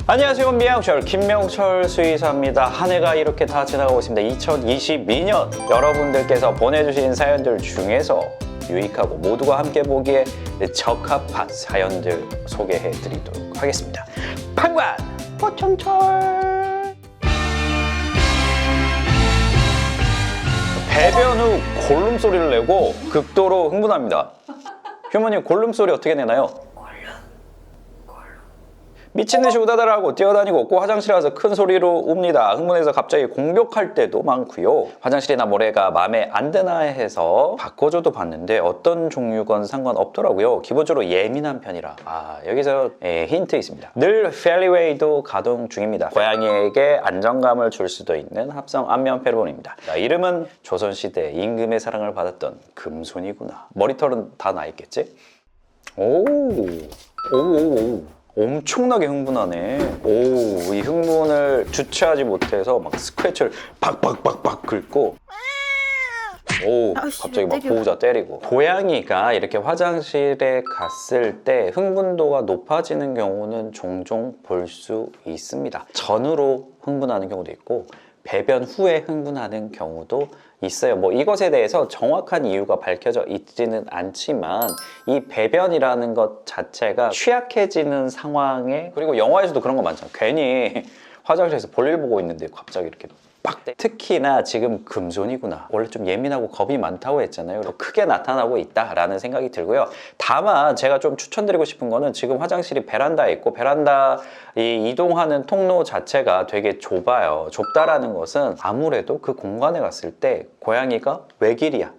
안녕하세요. 미양철 김명철 수의사입니다. 한 해가 이렇게 다 지나가고 있습니다. 2022년 여러분들께서 보내주신 사연들 중에서 유익하고 모두가 함께 보기에 적합한 사연들 소개해 드리도록 하겠습니다. 판관 포청철. 배변 후 골룸 소리를 내고 극도로 흥분합니다. 휴머님 골룸 소리 어떻게 내나요? 미친듯이 우다다라고 뛰어다니고 꼭 화장실에 가서 큰 소리로 웁니다. 흥분해서 갑자기 공격할 때도 많고요. 화장실이나 모래가 마음에 안 드나 해서 바꿔줘도 봤는데 어떤 종류건 상관없더라고요. 기본적으로 예민한 편이라. 여기서 힌트 있습니다. 늘 펠리웨이도 가동 중입니다. 고양이에게 안정감을 줄 수도 있는 합성 안면 페로몬입니다. 이름은 조선시대 임금의 사랑을 받았던 금손이구나. 머리털은 다 나 있겠지? 오. 엄청나게 흥분하네. 이 흥분을 주체하지 못해서 막 스크래치를 박박박박 긁고 갑자기 막 보호자 때리고. 고양이가 이렇게 화장실에 갔을 때 흥분도가 높아지는 경우는 종종 볼 수 있습니다. 전후로 흥분하는 경우도 있고 배변 후에 흥분하는 경우도 있어요. 이것에 대해서 정확한 이유가 밝혀져 있지는 않지만 이 배변이라는 것 자체가 취약해지는 상황에, 그리고 영화에서도 그런 거 많잖아. 괜히 화장실에서 볼일 보고 있는데 갑자기 이렇게 빡 때. 특히나 지금 금손이구나. 원래 좀 예민하고 겁이 많다고 했잖아요. 더 크게 나타나고 있다라는 생각이 들고요. 다만 제가 좀 추천드리고 싶은 거는 지금 화장실이 베란다에 있고 베란다 이동하는 통로 자체가 되게 좁아요. 좁다라는 것은 아무래도 그 공간에 갔을 때 고양이가 외길이야.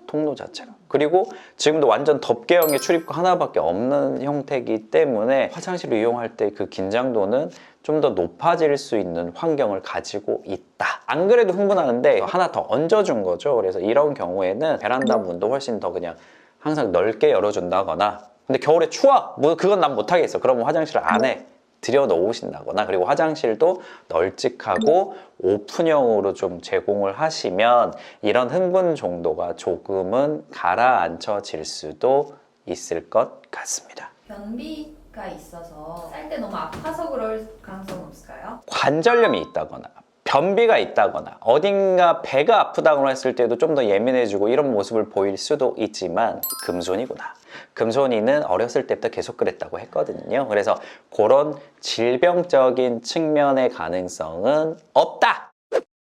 통로 자체가. 그리고 지금도 완전 덮개형의 출입구 하나밖에 없는 형태이기 때문에 화장실을 이용할 때 그 긴장도는 좀 더 높아질 수 있는 환경을 가지고 있다. 안 그래도 흥분하는데 하나 더 얹어준 거죠. 그래서 이런 경우에는 베란다 문도 훨씬 더 그냥 항상 넓게 열어준다거나, 근데 겨울에 추워! 그건 난 못하겠어. 그러면 화장실을 안에 들여 놓으신다거나, 그리고 화장실도 널찍하고 오픈형으로 좀 제공을 하시면 이런 흥분 정도가 조금은 가라앉혀질 수도 있을 것 같습니다. 변비가 있어서 쌀 때 너무 아파서 그럴 가능성은 없을까요? 관절염이 있다거나 변비가 있다거나 어딘가 배가 아프다거나 했을 때도 좀 더 예민해지고 이런 모습을 보일 수도 있지만 금손이구나. 금손이는 어렸을 때부터 계속 그랬다고 했거든요. 그래서 그런 질병적인 측면의 가능성은 없다.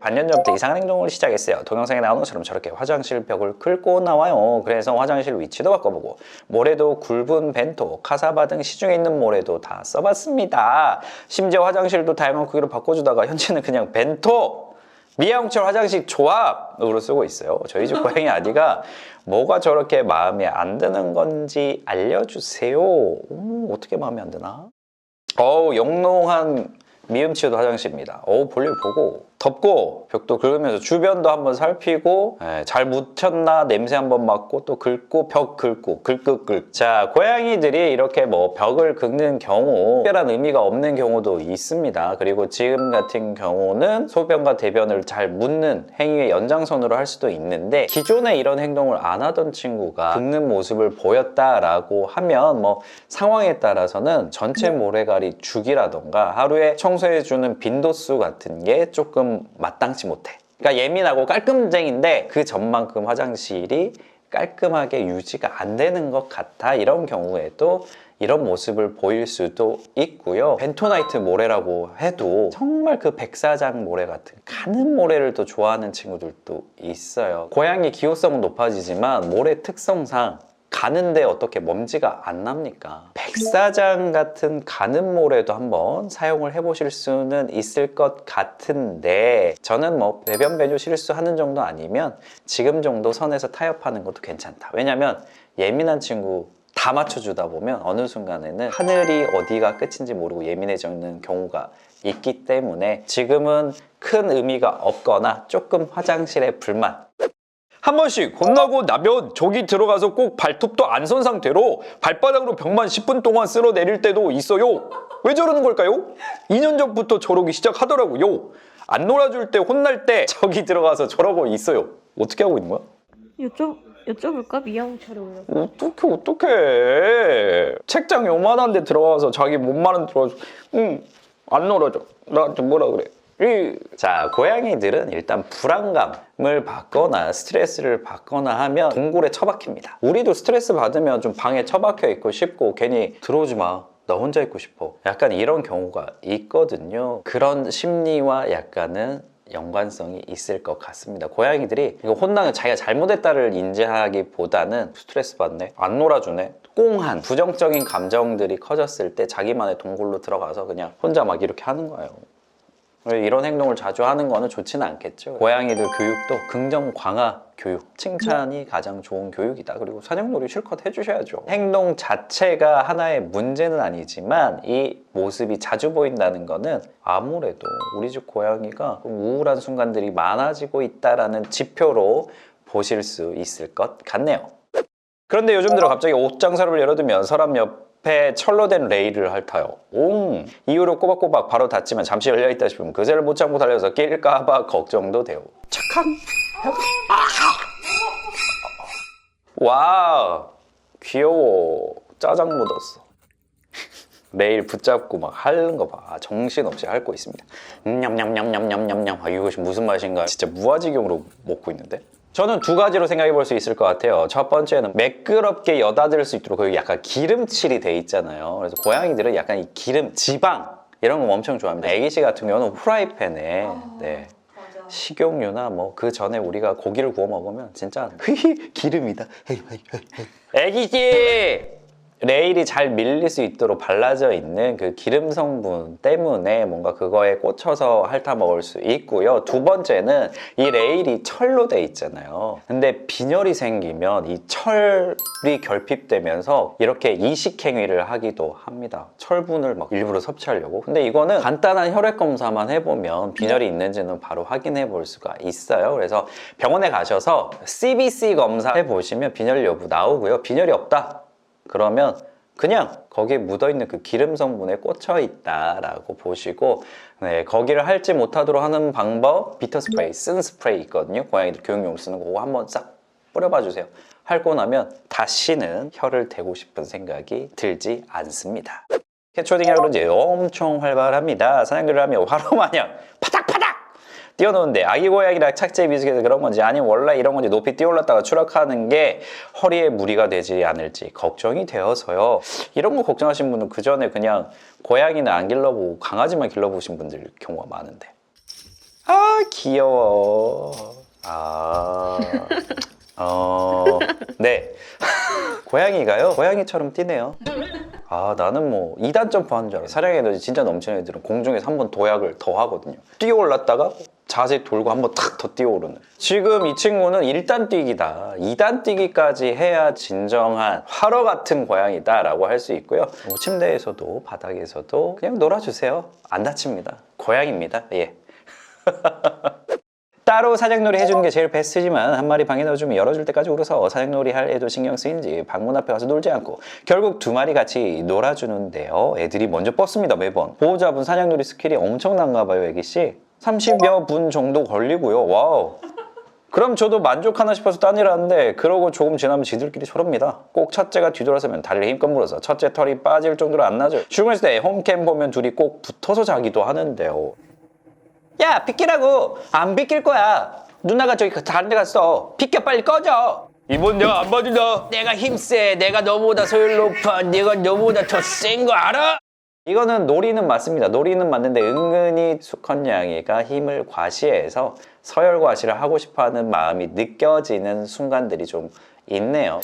반년 전부터 이상한 행동을 시작했어요. 동영상에 나오는 것처럼 저렇게 화장실 벽을 긁고 나와요. 그래서 화장실 위치도 바꿔보고 모래도 굵은 벤토, 카사바 등 시중에 있는 모래도 다 써봤습니다. 심지어 화장실도 다양한 크기로 바꿔주다가 현재는 그냥 벤토! 미양철 화장실 조합으로 쓰고 있어요. 저희 집 고양이 아디가 뭐가 저렇게 마음에 안 드는 건지 알려주세요. 어떻게 마음에 안 드나? 영롱한 미음치도 화장실입니다. 볼일 보고 덮고 벽도 긁으면서 주변도 한번 살피고 잘 묻혔나 냄새 한번 맡고 또 긁고 벽 긁고 긁. 자, 고양이들이 이렇게 벽을 긁는 경우 특별한 의미가 없는 경우도 있습니다. 그리고 지금 같은 경우는 소변과 대변을 잘 묻는 행위의 연장선으로 할 수도 있는데, 기존에 이런 행동을 안 하던 친구가 긁는 모습을 보였다라고 하면 상황에 따라서는 전체 모래가리 주기라던가 하루에 청소해주는 빈도수 같은 게 조금 마땅치 못해. 그러니까 예민하고 깔끔쟁인데 그 전만큼 화장실이 깔끔하게 유지가 안 되는 것 같아. 이런 경우에도 이런 모습을 보일 수도 있고요. 벤토나이트 모래라고 해도 정말 그 백사장 모래 같은 가는 모래를 또 좋아하는 친구들도 있어요. 고양이 기호성은 높아지지만 모래 특성상 가는데 어떻게 먼지가 안 납니까? 백사장 같은 가는 모래도 한번 사용을 해보실 수는 있을 것 같은데, 저는 배변 배뇨 실수하는 정도 아니면 지금 정도 선에서 타협하는 것도 괜찮다. 왜냐면 예민한 친구 다 맞춰주다 보면 어느 순간에는 하늘이 어디가 끝인지 모르고 예민해지는 경우가 있기 때문에 지금은 큰 의미가 없거나 조금 화장실에 불만, 한 번씩 혼나고 나면 저기 들어가서 꼭 발톱도 안 선 상태로 발바닥으로 벽만 10분 동안 쓸어 내릴 때도 있어요. 왜 저러는 걸까요? 2년 전부터 저러기 시작하더라고요. 안 놀아줄 때, 혼날 때 저기 들어가서 저러고 있어요. 어떻게 하고 있는 거야? 여쭤볼까? 미양철이 올려. 어떡해. 책장 요만한 데 들어가서 자기 몸 마른 들어가서 안 놀아줘. 나한테 뭐라 그래. 자, 고양이들은 일단 불안감을 받거나 스트레스를 받거나 하면 동굴에 처박힙니다. 우리도 스트레스 받으면 좀 방에 처박혀 있고 싶고 괜히 들어오지 마. 나 혼자 있고 싶어. 약간 이런 경우가 있거든요. 그런 심리와 약간은 연관성이 있을 것 같습니다. 고양이들이 이거 혼나면 자기가 잘못했다를 인지하기보다는 스트레스 받네, 안 놀아주네, 꽁한 부정적인 감정들이 커졌을 때 자기만의 동굴로 들어가서 그냥 혼자 막 이렇게 하는 거예요. 이런 행동을 자주 하는 거는 좋지는 않겠죠. 고양이들 교육도 긍정 강화 교육, 칭찬이 가장 좋은 교육이다. 그리고 사냥놀이 실컷 해주셔야죠. 행동 자체가 하나의 문제는 아니지만 이 모습이 자주 보인다는 거는 아무래도 우리 집 고양이가 우울한 순간들이 많아지고 있다라는 지표로 보실 수 있을 것 같네요. 그런데 요즘 들어 갑자기 옷장사를 열어두면 서랍 옆에 철로 된 레일을 핥아요. 이후로 꼬박꼬박 바로 닫지만 잠시 열려있다 싶으면 그새를 못 참고 달려서 낄까봐 걱정도 돼요. 착한 와, 귀여워. 짜장 묻었어. 레일 붙잡고 막 핥는 거 봐. 정신없이 핥고 있습니다. 냠냠냠냠냠냠냠. 아, 이것이 무슨 맛인가. 진짜 무아지경으로 먹고 있는데. 저는 두 가지로 생각해 볼 수 있을 것 같아요. 첫 번째는 매끄럽게 여닫을 수 있도록 거기 약간 기름칠이 돼 있잖아요. 그래서 고양이들은 약간 이 기름, 지방 이런 거 엄청 좋아합니다. 애기씨 같은 경우는 후라이팬에 네, 식용유나 뭐 그 전에 우리가 고기를 구워 먹으면 진짜 기름이다. 애기씨! 레일이 잘 밀릴 수 있도록 발라져 있는 그 기름 성분 때문에 뭔가 그거에 꽂혀서 핥아 먹을 수 있고요. 두 번째는 이 레일이 철로 돼 있잖아요. 근데 빈혈이 생기면 이 철이 결핍되면서 이렇게 이식행위를 하기도 합니다. 철분을 막 일부러 섭취하려고. 근데 이거는 간단한 혈액 검사만 해보면 빈혈이 있는지는 바로 확인해 볼 수가 있어요. 그래서 병원에 가셔서 CBC 검사 해보시면 빈혈 여부 나오고요. 빈혈이 없다. 그러면 그냥 거기에 묻어있는 그 기름 성분에 꽂혀 있다라고 보시고 네, 거기를 핥지 못하도록 하는 방법 비터 스프레이, 쓴 스프레이 있거든요. 고양이들 교육용 쓰는 거 그거 한번 싹 뿌려봐 주세요. 핥고 나면 다시는 혀를 대고 싶은 생각이 들지 않습니다. 캐초딩이라 그런지 엄청 활발합니다. 사냥들을 하며 화로마냥 파닥파닥 뛰어노는데 아기 고양이랑 착지에 미숙해서 그런 건지 아니면 원래 이런 건지 높이 뛰어올랐다가 추락하는 게 허리에 무리가 되지 않을지 걱정이 되어서요. 이런 거 걱정하신 분은 그 전에 그냥 고양이는 안 길러보고 강아지만 길러보신 분들 경우가 많은데 아 귀여워. 네. 고양이가요 고양이처럼 뛰네요. 아 나는 뭐 2단 점프 하는 줄 알아. 사냥 에너지 진짜 넘치는 애들은 공중에서 한 번 도약을 더 하거든요. 뛰어 올랐다가 자세 돌고 한 번 탁 더 뛰어 오르는. 지금 이 친구는 1단 뛰기다. 2단 뛰기까지 해야 진정한 화로 같은 고양이다 라고 할 수 있고요. 뭐 침대에서도 바닥에서도 그냥 놀아주세요. 안 다칩니다. 고양이입니다. 예. 따로 사냥놀이 해주는 게 제일 베스트지만 한 마리 방에 넣어주면 열어줄 때까지 울어서 사냥놀이 할 애도 신경 쓰인지 방문 앞에 가서 놀지 않고 결국 두 마리 같이 놀아주는데요. 애들이 먼저 뻗습니다. 매번. 보호자분 사냥놀이 스킬이 엄청난가 봐요. 애기씨 30여 분 정도 걸리고요. 와우. 그럼 저도 만족하나 싶어서 딴 일 하는데 그러고 조금 지나면 지들끼리 서럽니다. 꼭 첫째가 뒤돌아서면 다리를 힘껏 물어서 첫째 털이 빠질 정도로 안 나죠. 출근했을 때 홈캠 보면 둘이 꼭 붙어서 자기도 하는데요. 야 비키라고. 안 비킬 거야. 누나가 저기 다른 데 갔어. 비켜 빨리 꺼져. 이번 내가 안 봐준다. 내가 힘세. 내가 너보다 소율 높아. 내가 너보다 더 센 거 알아? 이거는 놀이는 맞습니다. 놀이는 맞는데 은근히 수컷 양이가 힘을 과시해서 서열 과시를 하고 싶어하는 마음이 느껴지는 순간들이 좀 있네요.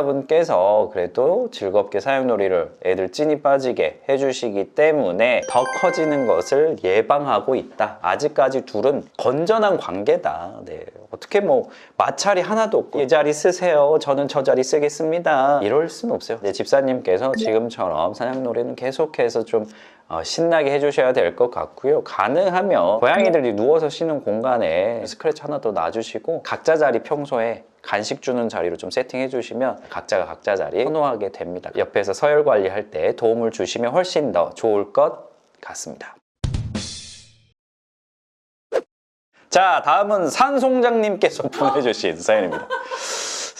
보호자분께서 그래도 즐겁게 사냥놀이를 애들 찐이 빠지게 해주시기 때문에 더 커지는 것을 예방하고 있다. 아직까지 둘은 건전한 관계다. 네. 어떻게 뭐 마찰이 하나도 없고 이 자리 쓰세요. 저는 저 자리 쓰겠습니다. 이럴 순 없어요. 네, 집사님께서 지금처럼 사냥놀이는 계속해서 좀 신나게 해주셔야 될 것 같고요. 가능하면 고양이들이 누워서 쉬는 공간에 스크래치 하나 더 놔주시고 각자 자리 평소에 간식 주는 자리로 좀 세팅해 주시면 각자가 각자 자리 선호하게 됩니다. 옆에서 서열 관리할 때 도움을 주시면 훨씬 더 좋을 것 같습니다. 자, 다음은 산송장님께서 보내주신 사연입니다.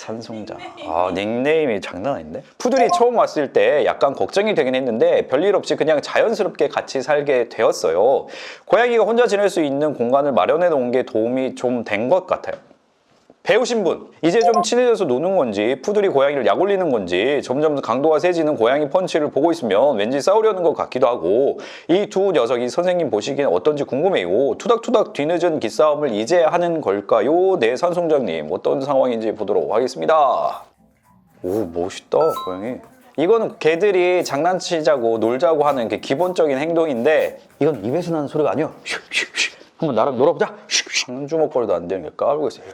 산송장. 아, 닉네임이 장난 아닌데? 푸들이 처음 왔을 때 약간 걱정이 되긴 했는데 별일 없이 그냥 자연스럽게 같이 살게 되었어요. 고양이가 혼자 지낼 수 있는 공간을 마련해 놓은 게 도움이 좀 된 것 같아요. 배우신 분, 이제 좀 친해져서 노는 건지 푸들이 고양이를 약 올리는 건지 점점 강도가 세지는 고양이 펀치를 보고 있으면 왠지 싸우려는 것 같기도 하고 이 두 녀석이 선생님 보시기엔 어떤지 궁금해요. 투닥투닥 뒤늦은 기싸움을 이제 하는 걸까요? 네, 산송장님 어떤 상황인지 보도록 하겠습니다. 오, 멋있다 고양이. 이거는 개들이 장난치자고 놀자고 하는 게 기본적인 행동인데 이건 입에서 나는 소리가 아니야. 한번 나랑 놀아보자. 한 주먹거리도 안 되는 게 까불고 있어요.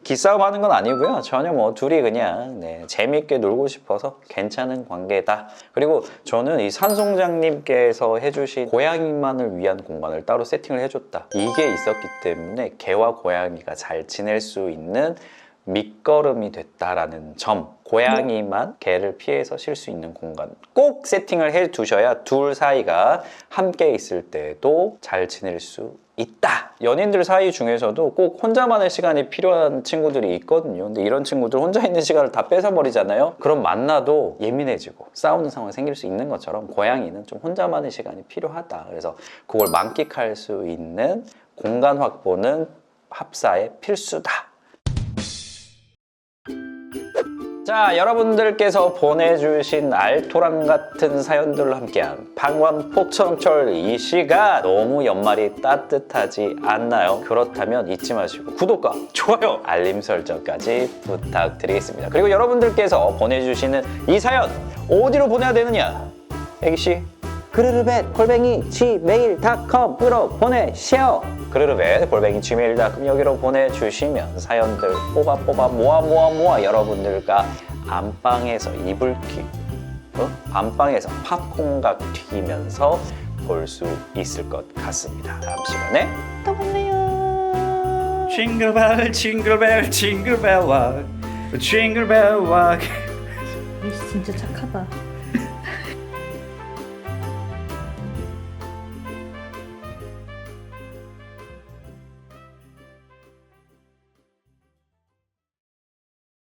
기싸움 하는 건 아니고요. 전혀 뭐 둘이 그냥 재밌게 놀고 싶어서 괜찮은 관계다. 그리고 저는 이 산송장님께서 해주신 고양이만을 위한 공간을 따로 세팅을 해줬다. 이게 있었기 때문에 개와 고양이가 잘 지낼 수 있는 밑거름이 됐다라는 점. 고양이만 개를 피해서 쉴 수 있는 공간 꼭 세팅을 해 두셔야 둘 사이가 함께 있을 때도 잘 지낼 수 있다. 연인들 사이 중에서도 꼭 혼자만의 시간이 필요한 친구들이 있거든요. 근데 이런 친구들 혼자 있는 시간을 다 뺏어버리잖아요. 그럼 만나도 예민해지고 싸우는 상황이 생길 수 있는 것처럼 고양이는 좀 혼자만의 시간이 필요하다. 그래서 그걸 만끽할 수 있는 공간 확보는 합사의 필수다. 자, 여러분들께서 보내주신 알토란 같은 사연들로 함께한 방광 폭청철 이 시간 너무 연말이 따뜻하지 않나요? 그렇다면 잊지 마시고 구독과 좋아요, 알림 설정까지 부탁드리겠습니다. 그리고 여러분들께서 보내주시는 이 사연 어디로 보내야 되느냐? 애기씨 그르르벳@gmail.com으로 보내시오. 그르르벳@gmail.com 여기로 보내주시면 사연들 뽑아 모아 여러분들과 안방에서 이불킥 안방에서 팝콘각 튀기면서 볼 수 있을 것 같습니다. 다음 시간에 또 만나요. 징글벨 징글벨 징글벨 와 징글벨 와 진짜 착하다.